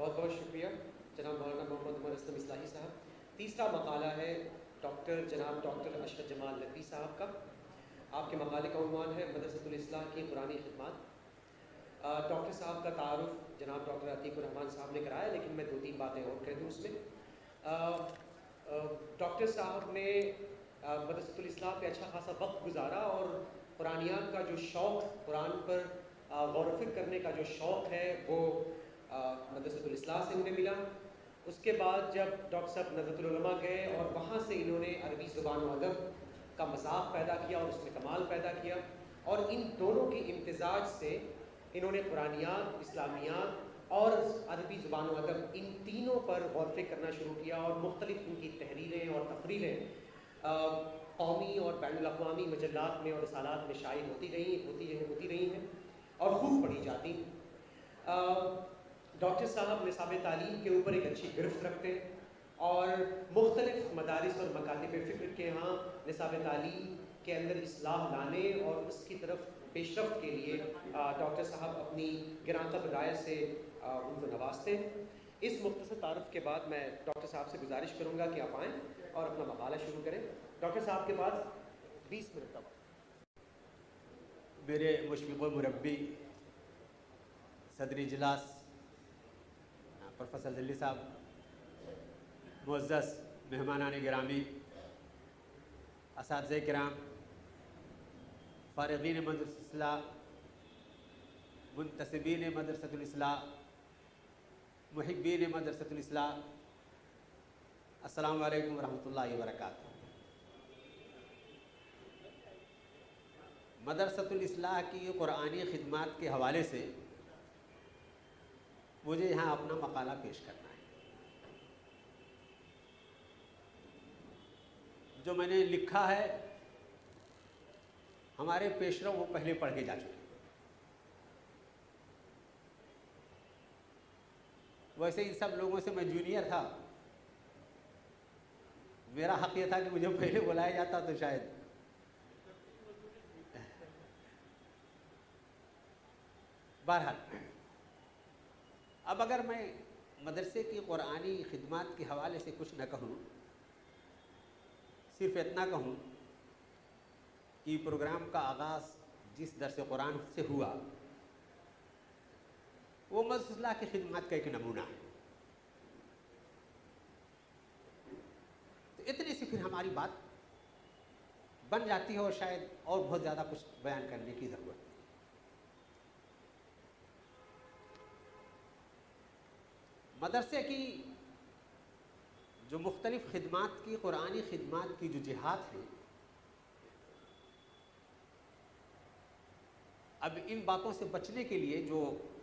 بہت بہت شکریہ جناب مولانا محمد عمر اسلم اصلاحی صاحب۔ تیسرا مقالہ ہے جناب ڈاکٹر اشرف جمال ندوی صاحب کا۔ آپ کے مقالے کا عنوان ہے مدرسۃ الاصلاح کی قرآنی خدمات۔ ڈاکٹر صاحب کا تعارف جناب ڈاکٹر عتیق الرحمان صاحب نے کرایا، لیکن میں 2-3 باتیں اور کہہ دوں اس میں۔ ڈاکٹر صاحب نے مدرسۃ الاصلاح پہ اچھا خاصا وقت گزارا، اور قرآنیات کا جو شوق، قرآن پر غور و فکر کرنے کا جو شوق ہے وہ مدرسۃ الاصلاح سے انہیں ملا۔ اس کے بعد جب ڈاکٹر صاحب ندوۃ العلماء گئے اور وہاں سے انہوں نے عربی زبان و ادب کا مذاق پیدا کیا اور اس میں کمال پیدا کیا، اور ان دونوں کے امتزاج سے انہوں نے قرآنیات، اسلامیات اور عربی زبان و ادب ان تینوں پر غور و فکر کرنا شروع کیا، اور مختلف ان کی تحریریں اور تقریریں قومی اور بین الاقوامی مجلات میں اور رسالات میں شائع ہوتی رہی ہیں اور خوب پڑھی جاتی ہیں۔ ڈاکٹر صاحب نصاب تعلیم کے اوپر ایک اچھی گرفت رکھتے ہیں، اور مختلف مدارس اور مکاتب فکر کے ہاں نصاب تعلیم کے اندر اصلاح لانے اور اس کی طرف پیش رفت کے لیے ڈاکٹر صاحب اپنی گراں قدر رائے سے ان کو نوازتے ہیں۔ اس مختصر تعارف کے بعد میں ڈاکٹر صاحب سے گزارش کروں گا کہ آپ آئیں اور اپنا مقالہ شروع کریں۔ ڈاکٹر صاحب کے پاس 20 منٹ کا وقت۔ میرے مشفق و مربی صدر اجلاس پروفیسر ذلی صاحب، معزز مہمانان گرامی، اساتذہ کرام، فارغین مدرسۃ الاصلاح، منتسبین مدرسۃ الاصلاح، محبین مدرسۃ الاصلاح، السلام علیکم ورحمۃ اللہ وبرکاتہ۔ مدرسۃ الاصلاح کی قرآنی خدمات کے حوالے سے مجھے یہاں اپنا مقالہ پیش کرنا ہے۔ جو میں نے لکھا ہے ہمارے پیشرو وہ پہلے پڑھ کے جا چکے۔ ویسے ان سب لوگوں سے میں جونیئر تھا، میرا حق یہ تھا کہ مجھے پہلے بلایا جاتا تو شاید بہرحال اب اگر میں مدرسے کی قرآنی خدمات کے حوالے سے کچھ نہ کہوں، صرف اتنا کہوں کہ پروگرام کا آغاز جس درس قرآن سے ہوا وہ مدرسۃ الاصلاح کی خدمات کا ایک نمونہ ہے۔ تو اتنے سے پھر ہماری بات بن جاتی ہے، اور شاید اور بہت زیادہ کچھ بیان کرنے کی ضرورت نہیں۔ مدرسے کی جو مختلف خدمات کی، قرآنی خدمات کی جو جہات ہیں، اب ان باتوں سے بچنے کے لیے جو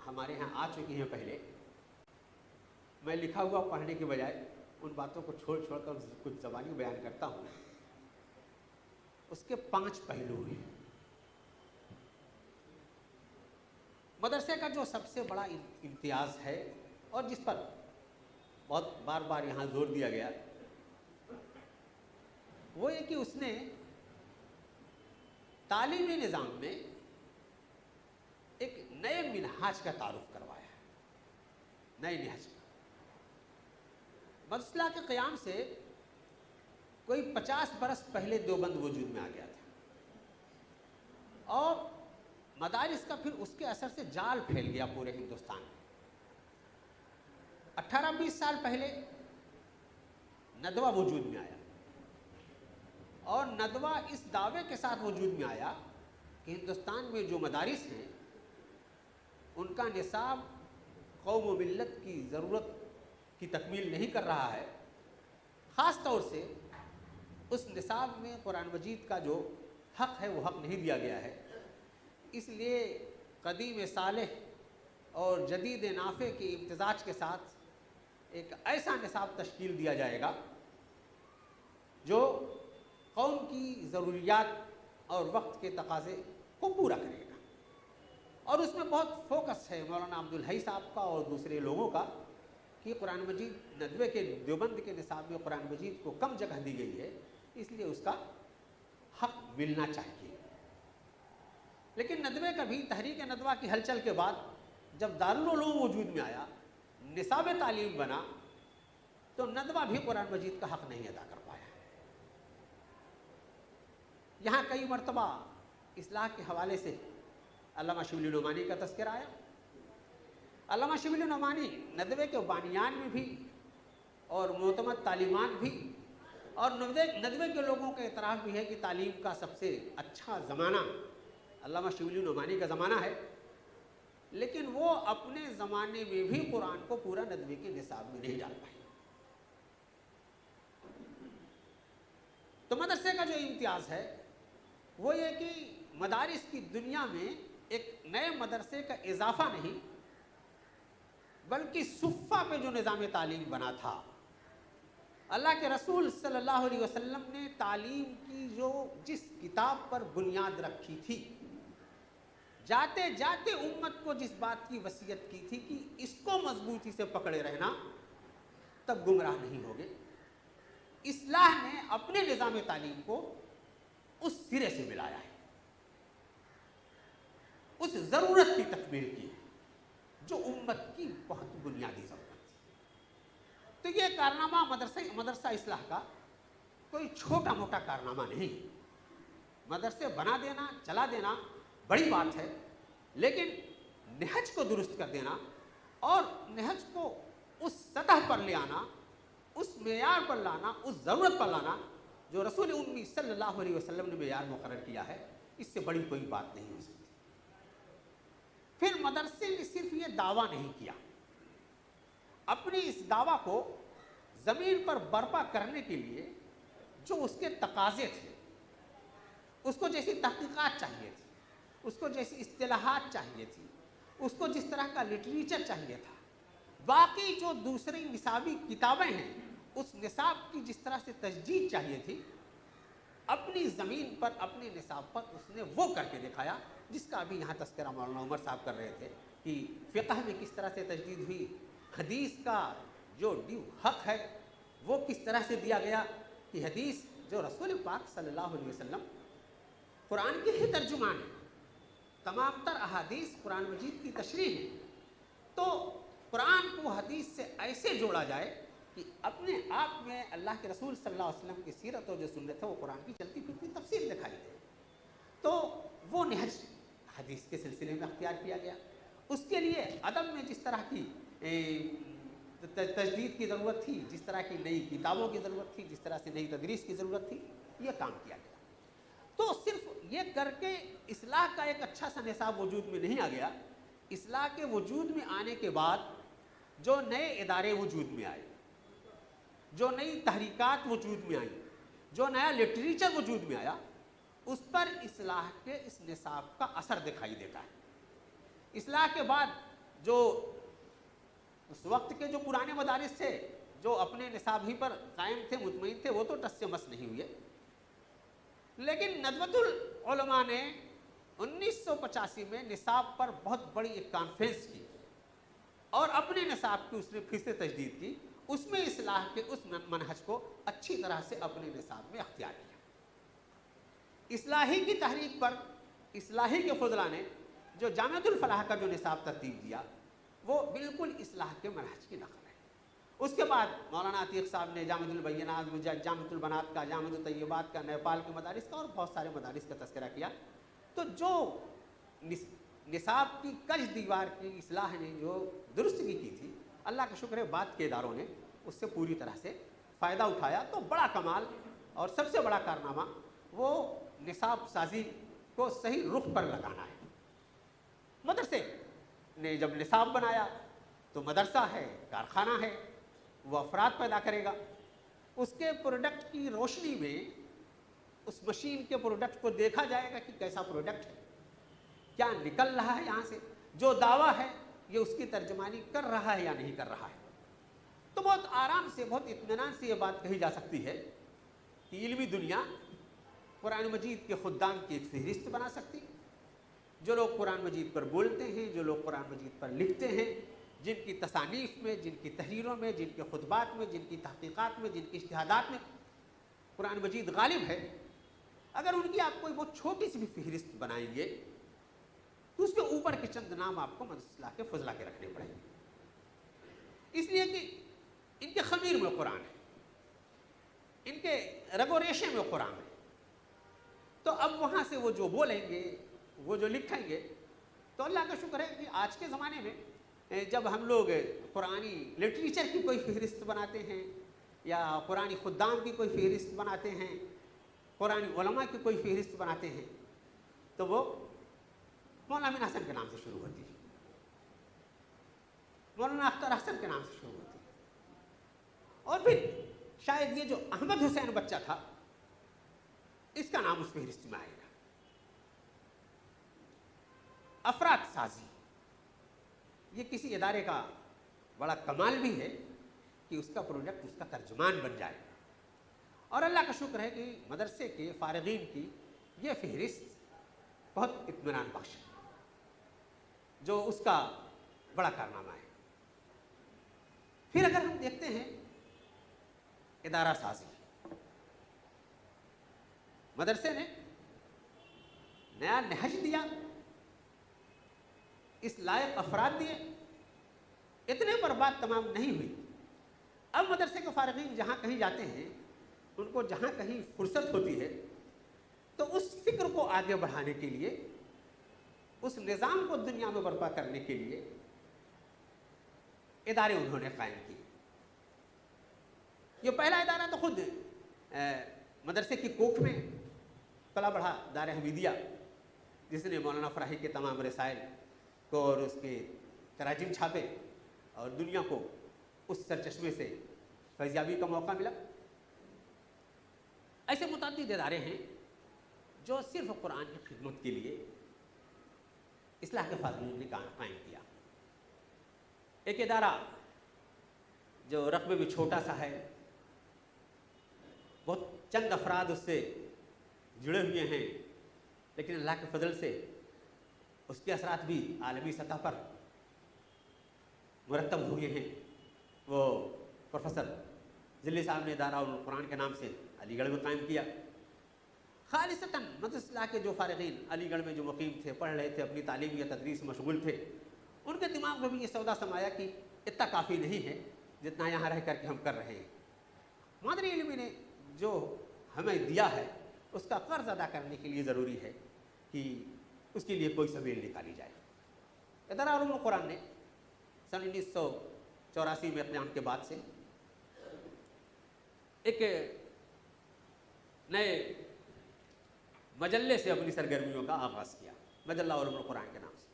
ہمارے ہاں آ چکی ہیں پہلے، میں لکھا ہوا پڑھنے کے بجائے ان باتوں کو چھوڑ کر کچھ زبانی بیان کرتا ہوں۔ اس کے 5 پہلو ہیں۔ مدرسے کا جو سب سے بڑا امتیاز ہے اور جس پر بہت بار بار یہاں زور دیا گیا، وہ یہ کہ اس نے تعلیمی نظام میں ایک نئے منہاج کا تعارف کروایا ہے، نئے نہج کا۔ مدرسہ کے قیام سے کوئی 50 برس پہلے دیوبند وجود میں آ گیا تھا، اور مدارس کا پھر اس کے اثر سے جال پھیل گیا پورے ہندوستان میں۔ 18-20 سال پہلے ندوہ وجود میں آیا، اور ندوہ اس دعوے کے ساتھ وجود میں آیا کہ ہندوستان میں جو مدارس ہیں ان کا نصاب قوم و ملت کی ضرورت کی تکمیل نہیں کر رہا ہے، خاص طور سے اس نصاب میں قرآن مجید کا جو حق ہے وہ حق نہیں دیا گیا ہے۔ اس لیے قدیم صالح اور جدید نافع کے امتزاج کے ساتھ ایک ایسا نصاب تشکیل دیا جائے گا جو قوم کی ضروریات اور وقت کے تقاضے کو پورا کرے گا، اور اس میں بہت فوکس ہے مولانا عبدالحی صاحب کا اور دوسرے لوگوں کا کہ قرآن مجید ندوے کے دیوبند کے نصاب میں قرآن مجید کو کم جگہ دی گئی ہے، اس لیے اس کا حق ملنا چاہیے۔ لیکن ندوے کا بھی، تحریک ندوہ کی ہلچل کے بعد جب دارالعلوم وجود میں آیا، نصاب تعلیم بنا تو ندوہ بھی قرآن مجید کا حق نہیں ادا کر پایا. یہاں کئی مرتبہ اصلاح کے حوالے سے علامہ شبلی نعمانی کا تذکرہ آیا. علامہ شبلی نعمانی ندوے کے بانیان میں بھی اور معتمد تعلیمات بھی اور ندوے کے لوگوں کا اعتراف بھی ہے کہ تعلیم کا سب سے اچھا زمانہ علامہ شبلی نعمانی کا زمانہ ہے، لیکن وہ اپنے زمانے میں بھی قرآن کو پورا ندوے کے نصاب میں نہیں ڈال پائے. تو مدرسے کا جو امتیاز ہے وہ یہ کہ مدارس کی دنیا میں ایک نئے مدرسے کا اضافہ نہیں بلکہ صفہ پہ جو نظام تعلیم بنا تھا، اللہ کے رسول صلی اللہ علیہ وسلم نے تعلیم کی جس کتاب پر بنیاد رکھی تھی، جاتے جاتے امت کو جس بات کی وصیت کی تھی کہ اس کو مضبوطی سے پکڑے رہنا تب گمراہ نہیں ہوگے، اصلاح نے اپنے نظام تعلیم کو اس سرے سے ملایا ہے، اس ضرورت کی تکمیل کی جو امت کی بہت بنیادی ضرورت تھی. تو یہ کارنامہ مدرسہ اصلاح کا کوئی چھوٹا موٹا کارنامہ نہیں. مدرسے بنا دینا، چلا دینا بڑی بات ہے، لیکن نہج کو درست کر دینا اور نہج کو اس سطح پر لے آنا، اس معیار پر لانا، اس ضرورت پر لانا جو رسول امی صلی اللہ علیہ وسلم نے معیار مقرر کیا ہے، اس سے بڑی کوئی بات نہیں ہو سکتی. پھر مدرسے نے صرف یہ دعویٰ نہیں کیا، اپنی اس دعویٰ کو زمین پر برپا کرنے کے لیے جو اس کے تقاضے تھے، اس کو جیسی تحقیقات چاہیے تھی، اس کو جیسی اصطلاحات چاہیے تھی، اس کو جس طرح کا لٹریچر چاہیے تھا، باقی جو دوسری نصابی کتابیں ہیں اس نصاب کی جس طرح سے تجدید چاہیے تھی، اپنی زمین پر اپنے نصاب پر اس نے وہ کر کے دکھایا جس کا ابھی یہاں تذکرہ مولانا عمر صاحب کر رہے تھے کہ فقہ میں کس طرح سے تجدید ہوئی، حدیث کا جو ڈیو حق ہے وہ کس طرح سے دیا گیا کہ حدیث جو رسول پاک صلی اللہ علیہ وسلم قرآن کے ہی ترجمان ہے، تمام تر احادیث قرآن مجید کی تشریح ہے، تو قرآن کو حدیث سے ایسے جوڑا جائے کہ اپنے آپ میں اللہ کے رسول صلی اللہ علیہ وسلم کی سیرت اور جو سنت ہے وہ قرآن کی چلتی پھرتی تفسیر دکھائی دے. تو وہ نہج حدیث کے سلسلے میں اختیار کیا گیا. اس کے لیے ادب میں جس طرح کی تجدید کی ضرورت تھی، جس طرح کی نئی کتابوں کی ضرورت تھی، جس طرح سے نئی تدریس کی ضرورت تھی، یہ کام کیا گیا. تو صرف یہ کر کے اصلاح کا ایک اچھا سا نصاب وجود میں نہیں آ گیا. اصلاح کے وجود میں آنے کے بعد جو نئے ادارے وجود میں آئے، جو نئی تحریکات وجود میں آئیں، جو نیا لٹریچر وجود میں آیا، اس پر اصلاح کے اس نصاب کا اثر دکھائی دیتا ہے. اصلاح کے بعد جو اس وقت کے جو پرانے مدارس تھے جو اپنے نصاب ہی پر قائم تھے، مطمئن تھے، وہ تو ٹس سے مس نہیں ہوئے، لیکن ندوۃ العلماء نے 1985 میں نصاب پر بہت بڑی ایک کانفرنس کی اور اپنے نصاب کی اس نے پھر سے تجدید کی. اس میں اصلاح کے اس منہج کو اچھی طرح سے اپنے نصاب میں اختیار کیا. اصلاحی کی تحریک پر اصلاحی کے فضلاء نے جو جامعۃ الفلاح کا جو نصاب ترتیب دیا وہ بالکل اصلاح کے منہج کی نقل ہے. اس کے بعد مولانا عتیق صاحب نے جامعۃ البینات، جامعۃ البنات کا، جامعۃ الطیبات کا، نیپال کے مدارس کا اور بہت سارے مدارس کا تذکرہ کیا. تو جو نصاب کی کج دیوار کی اصلاح نے جو درستگی کی تھی، اللہ کا شکر ہے بعد کے اداروں نے اس سے پوری طرح سے فائدہ اٹھایا. تو بڑا کمال اور سب سے بڑا کارنامہ وہ نصاب سازی کو صحیح رخ پر لگانا ہے. مدرسے نے جب نصاب بنایا تو مدرسہ ہے، کارخانہ ہے، وہ افراد پیدا کرے گا. اس کے پروڈکٹ کی روشنی میں اس مشین کے پروڈکٹ کو دیکھا جائے گا کہ کیسا پروڈکٹ ہے، کیا نکل رہا ہے یہاں سے، جو دعویٰ ہے یہ اس کی ترجمانی کر رہا ہے یا نہیں کر رہا ہے. تو بہت آرام سے، بہت اطمینان سے یہ بات کہی جا سکتی ہے کہ علمی دنیا قرآن مجید کے خدام کی ایک فہرست بنا سکتی. جو لوگ قرآن مجید پر بولتے ہیں، جو لوگ قرآن مجید پر لکھتے ہیں، جن کی تصانیف میں، جن کی تحریروں میں، جن کے خطبات میں، جن کی تحقیقات میں، جن کی اجتہادات میں قرآن مجید غالب ہے، اگر ان کی آپ کوئی بہت چھوٹی سی بھی فہرست بنائیں گے تو اس کے اوپر کے چند نام آپ کو مدرسہ کے فضلہ کے رکھنے پڑیں گے. قرآن ہے, ان کے رگ و ریشے میں قرآن ہے. تو اب وہاں سے وہ جو بولیں گے, وہ جو لکھیں گے, تو اللہ کا شکر ہے کہ آج کے زمانے میں جب ہم لوگ قرآنی لٹریچر کی کوئی فہرست بناتے ہیں یا قرآنی خدام کی کوئی فہرست بناتے ہیں, قرآنی علماء کی کوئی فہرست بناتے ہیں, تو وہ مولانا امین حسن کے نام سے شروع ہوتی ہے, مولانا اختر حسن کے نام سے شروع ہوتی ہے, اور پھر شاید یہ جو احمد حسین بچہ تھا اس کا نام اس فہرست میں آئے گا. افراد سازی یہ کسی ادارے کا بڑا کمال بھی ہے کہ اس کا پروجیکٹ اس کا ترجمان بن جائے. اور اللہ کا شکر ہے کہ مدرسے کے فارغین کی یہ فہرست بہت اطمینان بخش ہے, جو اس کا بڑا کارنامہ ہے. پھر اگر ہم دیکھتے ہیں ادارہ سازی, مدرسے نے نیا نہج دیا, اس لائق افراد دیے, اتنے پر بات تمام نہیں ہوئی. اب مدرسے کے فارغین جہاں کہیں جاتے ہیں, ان کو جہاں کہیں فرصت ہوتی ہے, تو اس فکر کو آگے بڑھانے کے لیے, اس نظام کو دنیا میں برپا کرنے کے لیے ادارے انہوں نے قائم کیے. یہ پہلا ادارہ تو خود مدرسے کی کوکھ میں پلا بڑھا دار حمیدیہ, جس نے مولانا فراہی کے تمام رسائل کو اور اس کے تراجم چھاپے اور دنیا کو اس سرچشمے سے فیضیابی کا موقع ملا. ایسے متعدد ادارے ہیں جو صرف قرآن کی خدمت کے لیے اصلاح کے فارغین نے قائم کیا. ایک ادارہ جو رقبے میں چھوٹا سا ہے, بہت چند افراد اس سے جڑے ہوئے ہیں, لیکن اللہ کے فضل سے اس کے اثرات بھی عالمی سطح پر مرتب ہوئے ہیں. وہ پروفیسر ذلی صاحب نے ادارہ القرآن کے نام سے علی گڑھ میں قائم کیا. خالصتاً مدرسہ کے جو فارغین علی گڑھ میں جو مقیم تھے, پڑھ رہے تھے, اپنی تعلیم یا تدریس مشغول تھے, ان کے دماغ میں بھی یہ سودا سمایا کہ اتنا کافی نہیں ہے جتنا یہاں رہ کر کے ہم کر رہے ہیں. مادری علمی نے جو ہمیں دیا ہے اس کا قرض ادا کرنے کے لیے ضروری ہے کہ اس کے لیے کوئی سبیل نکالی جائے. ادارہ علوم القرآن نے سن 1984 میں قیام کے بعد سے ایک نئے مجلے سے اپنی سرگرمیوں کا آغاز کیا, مجلہ علوم القرآن کے نام سے.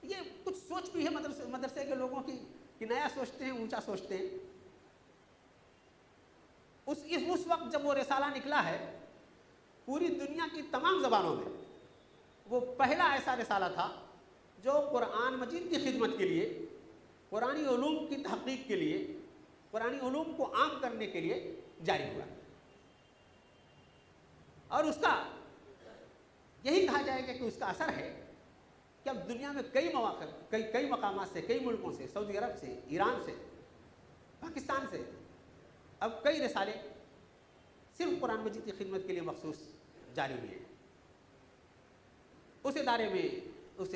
یہ کچھ سوچ بھی ہے مدرسے کے لوگوں کی کہ نیا سوچتے ہیں, اونچا سوچتے ہیں. اس وقت جب وہ رسالہ نکلا ہے, پوری دنیا کی تمام زبانوں میں وہ پہلا ایسا رسالہ تھا جو قرآن مجید کی خدمت کے لیے, قرآنی علوم کی تحقیق کے لیے, قرآنی علوم کو عام کرنے کے لیے جاری ہوا. اور اس کا یہی کہا جائے گا کہ اس کا اثر ہے کہ اب دنیا میں کئی مواقع, کئی مقامات سے, کئی ملکوں سے, سعودی عرب سے, ایران سے, پاکستان سے اب کئی رسالے صرف قرآن مجید کی خدمت کے لیے مخصوص جاری ہوئے ہیں. اس ادارے میں اس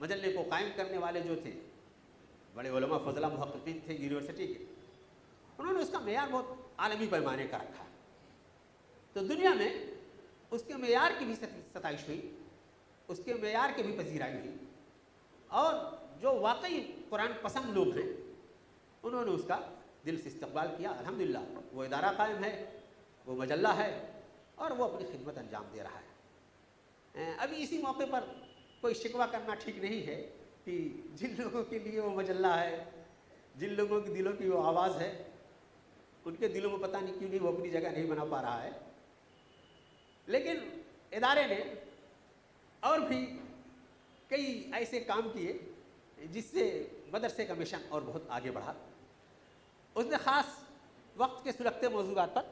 مجلے کو قائم کرنے والے جو تھے بڑے علماء فضلہ محققین تھے یونیورسٹی کے, انہوں نے اس کا معیار بہت عالمی پیمانے کا رکھا. تو دنیا میں اس کے معیار کی بھی ستائش ہوئی, اس کے معیار کی بھی پذیرائی ہوئی, اور جو واقعی قرآن پسند لوگ ہیں انہوں نے اس کا دل سے استقبال کیا. الحمدللہ وہ ادارہ قائم ہے, وہ مجلہ ہے, اور وہ اپنی خدمت انجام دے رہا ہے. ابھی اسی موقع پر کوئی شکوہ کرنا ٹھیک نہیں ہے کہ جن لوگوں کے لیے وہ مجلہ ہے, جن لوگوں کے دلوں کی وہ آواز ہے, ان کے دلوں میں پتہ نہیں کیوں نہیں وہ اپنی جگہ نہیں بنا پا رہا ہے. لیکن ادارے نے اور بھی کئی ایسے کام کیے جس سے مدرسے کا مشن اور بہت آگے بڑھا. اس نے خاص وقت کے سلگتے موضوعات پر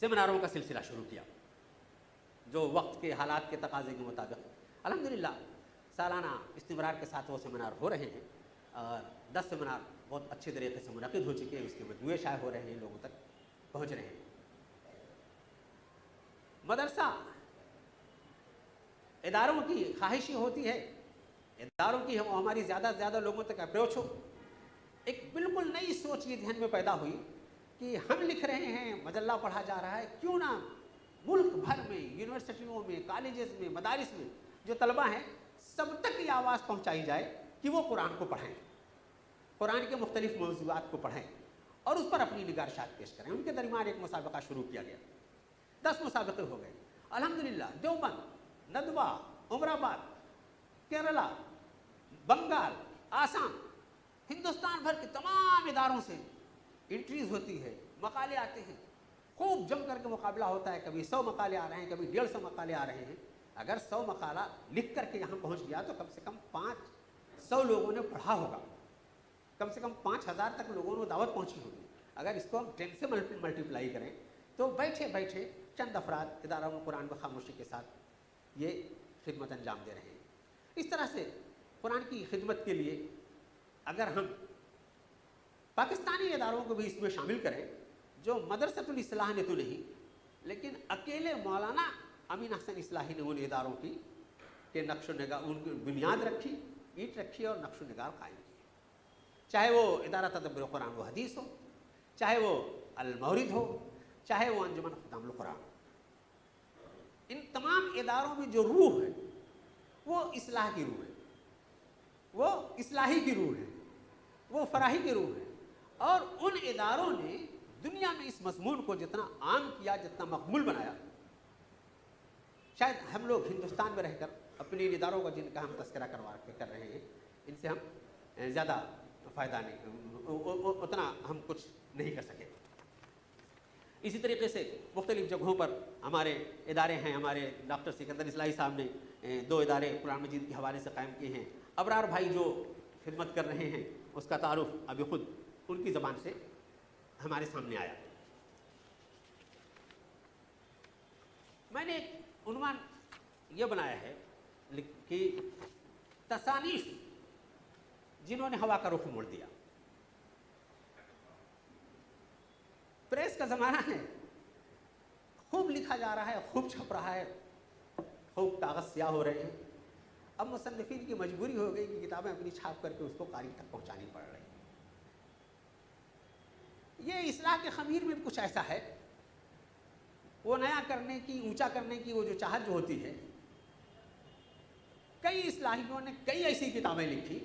سیمیناروں کا سلسلہ شروع کیا جو وقت کے حالات کے تقاضے کے مطابق. الحمدللہ سالانہ استمرار کے ساتھ وہ سیمینار ہو رہے ہیں, اور 10 سیمینار بہت اچھے طریقے سے منعقد ہو چکے ہیں, اس کے مجموعے شائع ہو رہے ہیں, لوگوں تک پہنچ رہے ہیں. مدرسہ اداروں کی خواہش یہ ہوتی ہے اداروں کی ہماری زیادہ سے زیادہ لوگوں تک اپروچ ہو. ایک بالکل نئی سوچ یہ ذہن میں پیدا ہوئی کہ ہم لکھ رہے ہیں، مجلہ پڑھا جا رہا ہے، کیوں نہ ملک بھر میں یونیورسٹیوں میں، کالجز میں، مدارس میں جو طلبہ ہیں سب تک یہ آواز پہنچائی جائے کہ وہ قرآن کو پڑھیں، قرآن کے مختلف موضوعات کو پڑھیں اور اس پر اپنی نگارشات پیش کریں. ان کے درمیان ایک مسابقہ شروع کیا گیا. 10 مسابقے ہو گئے. الحمدللہ دیوبند، ندوہ، عمر آباد، کیرلا، بنگال، آسام، ہندوستان بھر کے تمام اداروں سے انٹریز ہوتی ہے، مقالے آتے ہیں، خوب جم کر کے مقابلہ ہوتا ہے. کبھی 100 مقالے آ رہے ہیں، کبھی 150 مقالے آ رہے ہیں. اگر 100 مقالہ لکھ کر کے یہاں پہنچ گیا تو کم سے کم 500 لوگوں نے پڑھا ہوگا، کم سے کم 5000 تک لوگوں نے دعوت پہنچی ہوگی. اگر اس کو ہم 10 سے ملٹیپلائی کریں تو بیٹھے بیٹھے چند افراد ادارہ قرآن کو خاموشی کے ساتھ یہ خدمت انجام دے رہے ہیں. اس طرح سے قرآن کی خدمت کے لیے اگر ہم پاکستانی اداروں کو بھی اس میں شامل کریں، جو مدرسۃ الاصلاح نے تو نہیں لیکن اکیلے مولانا امین احسن اصلاحی نے ان اداروں کی کہ نقش و نگار، ان کی بنیاد رکھی، اینٹ رکھی اور نقش و نگار قائم کی. چاہے وہ ادارہ تدبر قرآن و حدیث ہو، چاہے وہ المورد ہو، چاہے وہ انجمن ختام القرآن. ان تمام اداروں میں جو روح ہے وہ اصلاح کی روح ہے، وہ اصلاحی کی روح ہے، وہ فراہی کی روح ہے. اور ان اداروں نے دنیا میں اس مضمون کو جتنا عام کیا، جتنا مقبول بنایا، شاید ہم لوگ ہندوستان میں رہ کر اپنے اداروں کا جن کا ہم تذکرہ کر رہے ہیں ان سے ہم زیادہ فائدہ نہیں، اتنا ہم کچھ نہیں کر سکے. اسی طریقے سے مختلف جگہوں پر ہمارے ادارے ہیں. ہمارے ڈاکٹر سکندر اصلاحی صاحب نے 2 ادارے قرآن مجید کے حوالے سے قائم کیے ہیں. ابرار بھائی جو خدمت کر رہے ہیں اس کا تعارف ابھی خود ان کی زبان سے ہمارے سامنے آیا. میں نے ایک عنوان یہ بنایا ہے کہ تصانیف جنہوں نے ہوا کا رخ موڑ دیا. پریس کا زمانہ ہے، خوب لکھا جا رہا ہے، خوب چھپ رہا ہے، خوب کاغذ سیاہ ہو رہے ہیں. اب مصنفین کی مجبوری ہو گئی کہ کتابیں اپنی چھاپ کر کے اس کو قاری تک پہنچانی پڑ رہی. یہ اصلاح کے خمیر میں کچھ ایسا ہے، وہ نیا کرنے کی، اونچا کرنے کی وہ جو چاہت جو ہوتی ہے. کئی اصلاحیوں نے کئی ایسی کتابیں لکھی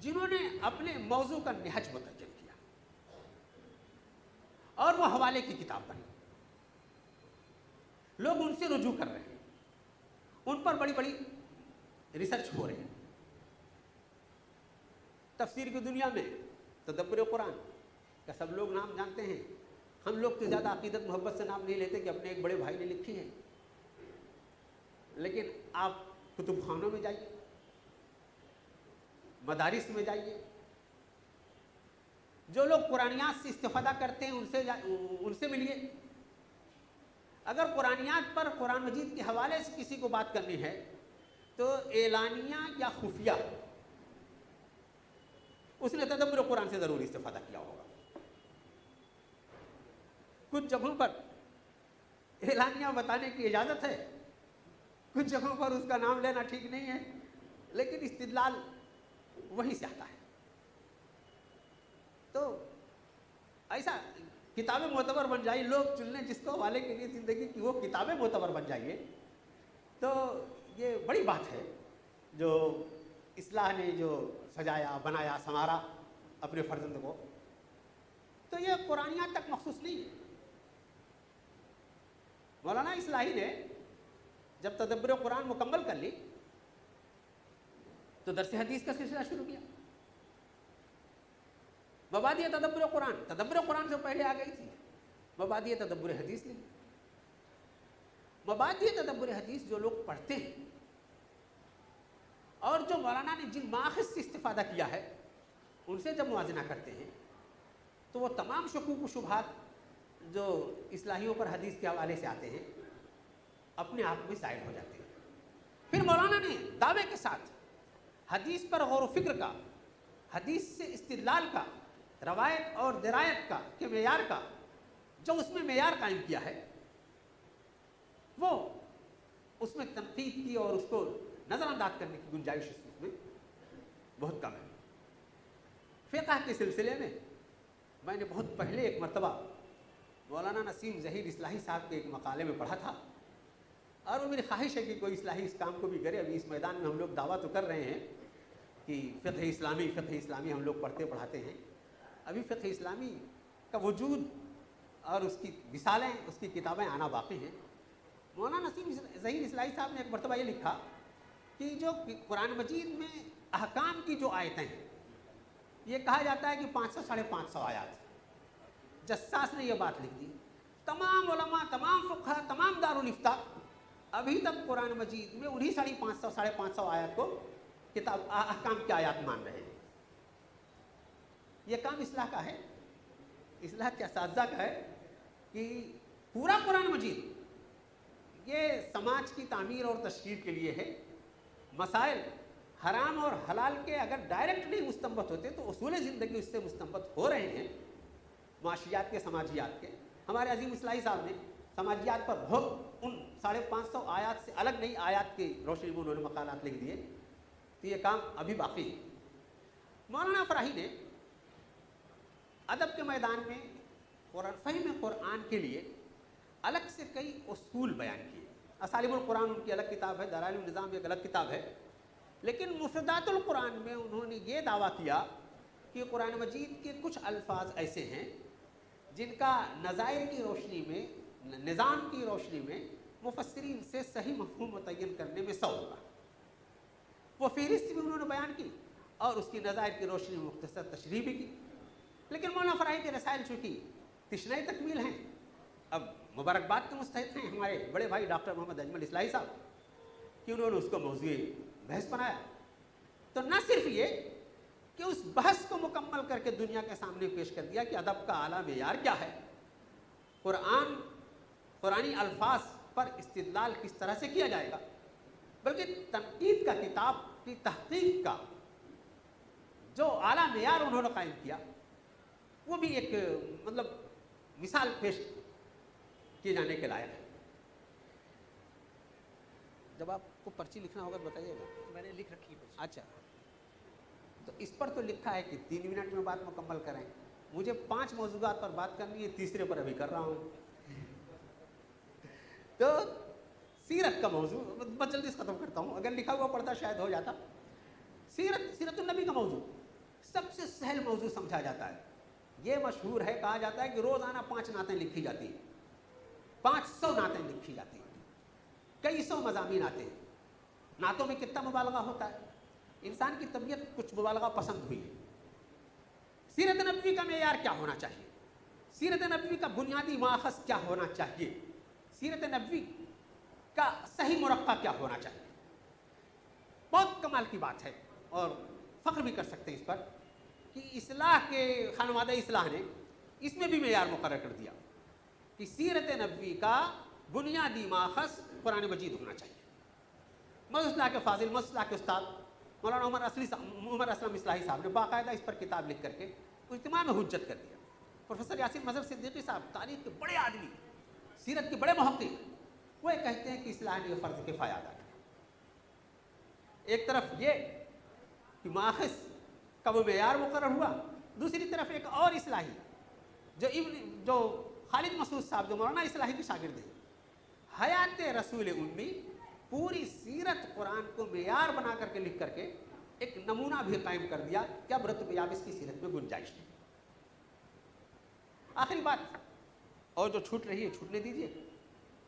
جنہوں نے اپنے موضوع کا نہج مترجم کیا اور وہ حوالے کی کتاب بنی. لوگ ان سے رجوع کر رہے ہیں، ان پر بڑی بڑی ریسرچ ہو رہی ہے. تفسیر کی دنیا میں تدبر قرآن کا سب لوگ نام جانتے ہیں. ہم لوگ تو زیادہ عقیدت محبت سے نام نہیں لیتے کہ اپنے ایک بڑے بھائی نے لکھی ہے، لیکن آپ کتب خانوں میں جائیے، مدارس میں جائیے، جو لوگ قرآنیات سے استفادہ کرتے ہیں ان سے ملیے. اگر قرآنیات پر قرآن مجید کے حوالے سے کسی کو بات کرنی ہے تو اعلانیہ یا خفیہ اس نے تدبر قرآن سے ضرور استفادہ کیا ہوگا. کچھ جگہوں پر اعلانیہ بتانے کی اجازت ہے، کچھ جگہوں پر اس کا نام لینا ٹھیک نہیں ہے، لیکن استدلال وہیں سے آتا ہے. تو ایسا کتابیں معتبر بن جائیں، لوگ چن لیں جس کو حوالے کے لیے زندگی کی وہ کتابیں معتبر بن جائیے، تو یہ بڑی بات ہے جو اصلاح نے جو سجایا، بنایا، سنوارا اپنے فرزند کو. تو یہ قرآنیات تک مخصوص نہیں ہے. مولانا اصلاحی نے جب تدبر قرآن مکمل کر لی تو درس حدیث کا سلسلہ شروع کیا. مبادئ تدبر قرآن سے پہلے آ گئی تھی، مبادئ تدبر حدیث لی. مبادئ تدبر حدیث جو لوگ پڑھتے ہیں اور جو مولانا نے جن ماخذ سے استفادہ کیا ہے ان سے جب موازنہ کرتے ہیں تو وہ تمام شکوک و شبہات جو اصلاحیوں پر حدیث کے حوالے سے آتے ہیں اپنے آپ میں ظاہر ہو جاتے ہیں. پھر مولانا نے دعوے کے ساتھ حدیث پر غور و فکر کا، حدیث سے استدلال کا، روایت اور درایت کا کہ معیار کا جو اس میں معیار قائم کیا ہے وہ اس میں تنقید کی اور اس کو نظر انداز کرنے کی گنجائش اس میں بہت کم ہے۔ فقہ کے سلسلے میں نے بہت پہلے ایک مرتبہ مولانا نسیم ظہیر اصلاحی صاحب کے ایک مقالے میں پڑھا تھا، اور وہ میری خواہش ہے کہ کوئی اصلاحی اس کام کو بھی کرے۔ ابھی اس میدان میں ہم لوگ دعویٰ تو کر رہے ہیں کہ فقہ اسلامی ہم لوگ پڑھتے پڑھاتے ہیں، ابھی فقہ اسلامی کا وجود اور اس کی مثالیں، اس کی کتابیں آنا باقی ہیں۔ مولانا نسیم ظہیر اصلاحی صاحب نے ایک مرتبہ یہ لکھا کہ جو قرآن مجید میں احکام کی جو آیتیں ہیں، یہ کہا جاتا ہے کہ 500 ساڑھے 500 آیات۔ جساس نے یہ بات لکھ دی، تمام علماء، تمام فقہ، تمام دارالفتاء ابھی تک قرآن مجید میں انہی 550 ساڑھے 500 آیات کو کتاب احکام کی آیات مان رہے ہیں۔ یہ کام اصلاح کا ہے، اصلاح کے اساتذہ کا ہے کہ پورا قرآن مجید یہ سماج کی تعمیر اور تشکیل کے لیے ہے۔ مسائل حرام اور حلال کے اگر ڈائریکٹلی مستنبت ہوتے تو اصول زندگی اس سے مستنبت ہو رہے ہیں، معاشیات کے، سماجیات کے۔ ہمارے عظیم اصلاحی صاحب نے سماجیات پر بہت ان 550 آیات سے الگ نئی آیات کی روشنی میں انہوں نے مقالات لکھ دیے، تو یہ کام ابھی باقی ہے۔ مولانا فراہی نے ادب کے میدان میں فہم قرآن کے لیے الگ سے کئی اصول بیان کیے۔ اسالب القرآن ان کی الگ کتاب ہے، دلائل النظام ایک الگ کتاب ہے، لیکن مفردات القرآن میں انہوں نے یہ دعویٰ کیا کہ قرآن مجید کے کچھ الفاظ ایسے ہیں جن کا نظائر کی روشنی میں، نظام کی روشنی میں مفسرین سے صحیح مفہوم متعین کرنے میں سو ہوگا۔ وہ فہرست بھی انہوں نے بیان کی اور اس کی نظائر کی روشنی میں مختصر تشریح بھی کی، لیکن مولانا فراہی کے رسائل چونکہ تشنہ تکمیل ہیں، اب مبارکباد کے مستحق ہیں ہمارے بڑے بھائی ڈاکٹر محمد اجمل اصلاحی صاحب کہ انہوں نے اس کو موضوع بحث بنایا۔ تو نہ صرف یہ کہ اس بحث کو مکمل کر کے دنیا کے سامنے پیش کر دیا کہ ادب کا اعلیٰ معیار کیا ہے، قرآنی الفاظ پر استدلال کس طرح سے کیا جائے گا، بلکہ تنقید کا، کتاب کی تحقیق کا جو اعلیٰ معیار انہوں نے قائم کیا وہ بھی ایک مثال پیش کیے جانے کے لائق ہے۔ جب آپ کو پرچی لکھنا ہوگا تو بتائیے گا۔ میں نے لکھ رکھی ہے۔ اچھا، تو اس پر تو لکھا ہے کہ 3 منٹ میں بات مکمل کریں، مجھے 5 موضوعات پر بات کرنی ہے، تیسرے پر ابھی کر رہا ہوں۔ تو سیرت کا موضوع بس جلدی سے ختم کرتا ہوں، اگر لکھا ہوا پڑھتا شاید ہو جاتا۔ سیرت النبی کا موضوع سب سے سہل موضوع سمجھا جاتا ہے۔ یہ مشہور ہے، کہا جاتا ہے کہ روزانہ 5 نعتیں لکھی جاتی ہیں، 500 نعتیں لکھی جاتی ہیں، کئی سو مضامین آتے ہیں۔ نعتوں میں کتنا مبالغہ ہوتا ہے، انسان کی طبیعت کچھ مبالغہ پسند ہوئی ہے۔ سیرت نبوی کا معیار کیا ہونا چاہیے، سیرت نبوی کا بنیادی ماخذ کیا ہونا چاہیے، سیرت نبوی کا صحیح مرقع کیا ہونا چاہیے، بہت کمال کی بات ہے، اور فخر بھی کر سکتے ہیں اس پر کہ اصلاح کے خانوادہ اصلاح نے اس میں بھی معیار مقرر کر دیا کہ سیرت نبوی کا بنیادی ماخذ قرآن مجید ہونا چاہیے۔ مدرسہ کے فاضل، مدرسہ کے استاد مولانا عمر اسلم اصلاحی صاحب نے باقاعدہ اس پر کتاب لکھ کر کے اجتماع میں حجت کر دیا۔ پروفیسر یاسین مظہر صدیقی صاحب تاریخ کے بڑے آدمی، سیرت کے بڑے محقق، وہ کہتے ہیں کہ اصلاح نے یہ فرض کفایہ ادا کیا۔ ایک طرف یہ کہ ماخذ کا وہ معیار مقرر ہوا، دوسری طرف ایک اور اصلاحی جو خالد مسعود صاحب جو مولانا اصلاحی کے شاگرد ہیں، حیات رسول امی پوری سیرت قرآن کو معیار بنا کر کے لکھ کر کے ایک نمونہ بھی قائم کر دیا کہ اب رتب یابس کی سیرت میں گنجائش نہیں۔ آخری بات اور جو چھوٹ رہی ہے چھوٹنے دیجیے،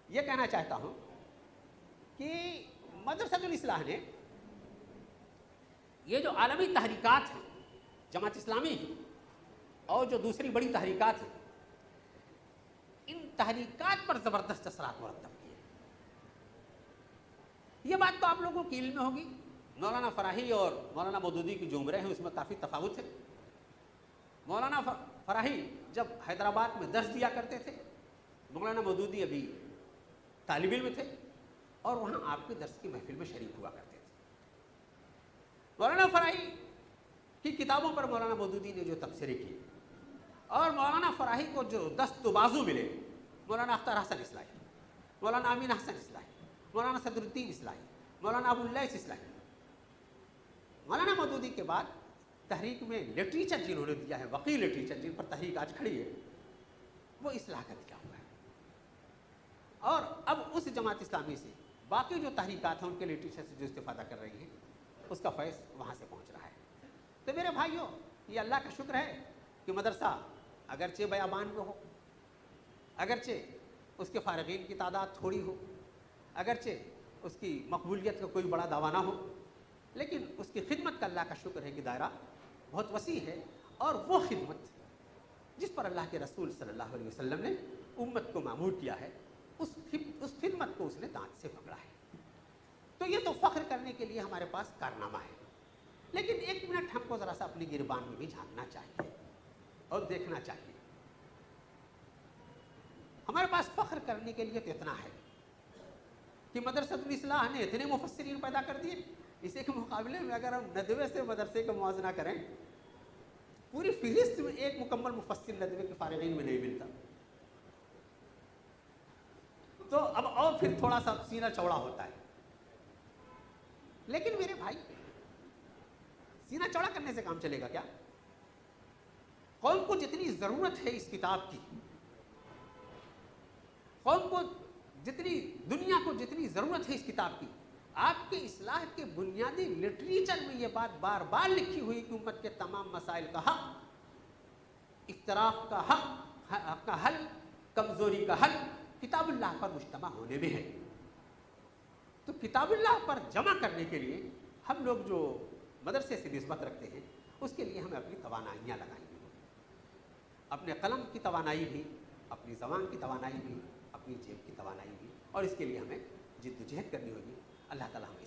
یہ کہنا چاہتا ہوں کہ مدرسۃ الاصلاح نے یہ جو عالمی تحریکات ہیں، جماعت اسلامی اور جو دوسری بڑی تحریکات ہیں، ان تحریکات پر زبردست اثرات مرتب کیے۔ یہ بات تو آپ لوگوں کی علم میں ہوگی، مولانا فراہی اور مولانا مودودی کی جو عمریں ہیں اس میں کافی تفاوت ہے۔ مولانا فراہی جب حیدرآباد میں درس دیا کرتے تھے، مولانا مودودی ابھی طالب علم تھے اور وہاں آپ کے درس کی محفل میں شریک ہوا کرتے تھے۔ مولانا فراہی کی کتابوں پر مولانا مودودی نے جو تبصرے کیے اور مولانا فراہی کو جو دست و بازو ملے، مولانا اختر حسن اصلاحی، مولانا امین حسن اصلاحی، مولانا صدر الدین اصلاحی، مولانا ابواللیث اصلاحی. مولانا مودودی کے بعد تحریک میں لٹریچر جنہوں نے دیا ہے، وقی لٹریچر جن پر تحریک آج کھڑی ہے، وہ اصلاح کا دیا ہوا ہے. اور اب اس جماعت اسلامی سے باقی جو تحریکات ہیں ان کے لٹریچر سے جو استفادہ کر رہی ہیں، اس کا فیض وہاں سے پہنچ رہا ہے. تو میرے بھائیوں، یہ اللہ کا شکر ہے کہ مدرسہ اگرچہ بیابان میں ہو، اگرچہ اس کے فارغین کی تعداد تھوڑی ہو، اگرچہ اس کی مقبولیت کا کوئی بڑا دعویٰ نہ ہو، لیکن اس کی خدمت کا اللہ کا شکر ہے کہ دائرہ بہت وسیع ہے. اور وہ خدمت جس پر اللہ کے رسول صلی اللہ علیہ وسلم نے امت کو مأمور کیا ہے، اس خدمت کو اس نے دانت سے پکڑا ہے. تو یہ تو فخر کرنے کے لیے ہمارے پاس کارنامہ ہے. لیکن ایک منٹ ہم کو ذرا سا اپنی گریبان میں بھی جھانکنا چاہیے اور دیکھنا چاہیے. ہمارے پاس فخر کرنے کے لیے تو اتنا ہے کہ مدرسۃ الاصلاح نے اتنے مفسرین پیدا کر دیے. اسی کے مقابلے میں اگر ہم ندوے سے مدرسے کا موازنہ کریں، پوری فہرست میں ایک مکمل مفسر ندوے کے فارغین میں نہیں ملتا. تو اب اور پھر تھوڑا سا سینہ چوڑا ہوتا ہے. لیکن میرے بھائی، سینہ چوڑا کرنے سے کام چلے گا کیا؟ قوم کو جتنی ضرورت ہے اس کتاب کی، قوم کو جتنی، دنیا کو جتنی ضرورت ہے اس کتاب کی، آپ کے اصلاح کے بنیادی لٹریچر میں یہ بات بار بار لکھی ہوئی کہ امت کے تمام مسائل کا حق، افتراق کا حق کا حل، کمزوری کا حل کتاب اللہ پر مجتمع ہونے میں ہے. تو کتاب اللہ پر جمع کرنے کے لیے ہم لوگ جو مدرسے سے نسبت رکھتے ہیں، اس کے لیے ہمیں اپنی توانائیاں لگانی ہوگی. اپنے قلم کی توانائی بھی، اپنی زبان کی توانائی بھی، اپنی جیب کی توانائی بھی، اور اس کے لیے ہمیں جد و جہد کرنی ہوگی. اللہ تعالیٰ ہمیں